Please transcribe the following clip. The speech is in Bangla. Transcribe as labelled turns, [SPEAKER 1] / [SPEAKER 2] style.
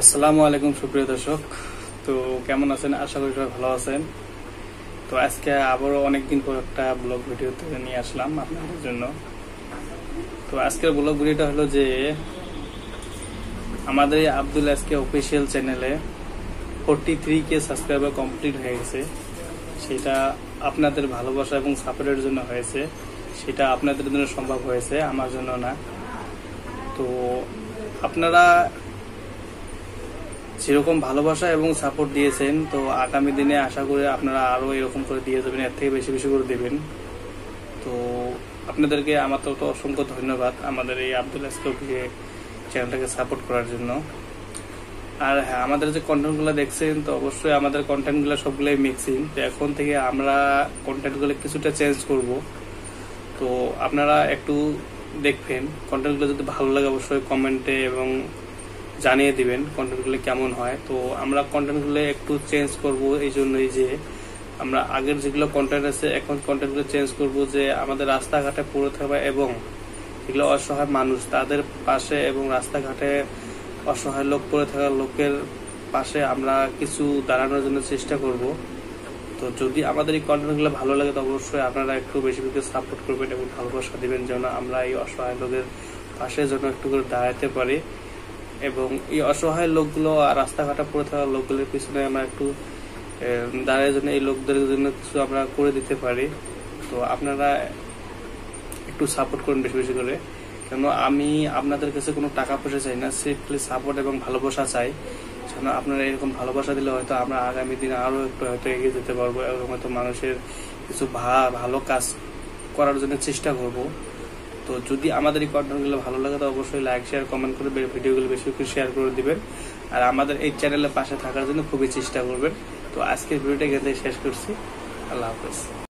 [SPEAKER 1] আসসালামু আলাইকুম সুপ্রিয় দর্শক। তো কেমন আছেন? আশা করি সবাই ভালো আছেন। তো আজকে আবারও অনেকদিন পর একটা ব্লগ ভিডিও নিয়ে আসলাম আপনাদের জন্য। তো আজকের ব্লগ ভিডিওটা হলো যে আমাদের এই আব্দুল আজকে অফিসিয়াল চ্যানেলে 43K সাবস্ক্রাইবার কমপ্লিট হয়ে গেছে। সেটা আপনাদের ভালোবাসা এবং সাপোর্টের জন্য হয়েছে। সেটা আপনাদের জন্য সম্ভব হয়েছে, আমার জন্য না। তো আপনারা যেরকম ভালোবাসা এবং সাপোর্ট দিয়েছেন, তো আগামী দিনে আশা করি আপনারা আরো এরকম করে দিয়ে যাবেন, এর থেকে বেশি বেশি করে দিবেন। তো আপনাদেরকে আমার তো অসংখ্য ধন্যবাদ আমাদের এই আব্দুল আজকে চ্যানেলটাকে সাপোর্ট করার জন্য। আর হ্যাঁ, আমাদের যে কন্টেন্টগুলো দেখছেন, তো অবশ্যই আমাদের কন্টেন্টগুলো সবগুলোই মিক্সিং। তো এখন থেকে আমরা কন্টেন্টগুলো কিছুটা চেঞ্জ করব। তো আপনারা একটু দেখবেন, কন্টেন্টগুলো যদি ভালো লাগে অবশ্যই কমেন্টে এবং জানিয়ে দিবেন কন্টেন্টগুলো কেমন হয়। তো আমরা কন্টেন্টগুলো একটু চেঞ্জ করব এই জন্যই যে আমরা আগের যেগুলো কন্টেন্ট আছে এখন কন্টেন্টগুলো চেঞ্জ করব, যে আমাদের রাস্তাঘাটে পড়ে থাকা এবং যেগুলো অসহায় মানুষ তাদের পাশে এবং রাস্তাঘাটে অসহায় লোক পড়ে থাকা লোকের পাশে আমরা কিছু দাঁড়ানোর জন্য চেষ্টা করব। তো যদি আমাদের এই কন্টেন্টগুলো ভালো লাগে তো অবশ্যই আপনারা একটু বেশি বেশি সাপোর্ট করবেন এবং ভালোবাসা দিবেন, যেন আমরা এই অসহায় লোকের পাশে যেন একটু করে দাঁড়াতে পারি এবং এই অসহায় লোকগুলো আর রাস্তাঘাটে পড়ে থাকা লোকগুলোর পিছনে আমরা একটু দাঁড়ানোর জন্য এই লোকদের জন্য কিছু আমরা করে দিতে পারি। তো আপনারা একটু সাপোর্ট করুন বেশি বেশি করে, কেন আমি আপনাদের কাছে কোনো টাকা পয়সা চাই না, সিম্পলি সাপোর্ট এবং ভালোবাসা চাই। যেন আপনারা এরকম ভালোবাসা দিলে হয়তো আমরা আগামী দিনে আরো একটু হয়তো এগিয়ে যেতে পারবো এবং হয়তো মানুষের কিছু ভালো কাজ করার জন্য চেষ্টা করব। তো যদি আমাদের এই কন্টেন্টগুলো ভালো লাগে তো অবশ্যই লাইক শেয়ার কমেন্ট করে ভিডিওগুলো বেশি বেশি শেয়ার করে দিবেন আর আমাদের এই চ্যানেলের পাশে থাকার জন্য খুবই চেষ্টা করবেন। তো আজকের ভিডিওটা এখান থেকে শেষ করছি। আল্লাহ হাফেজ।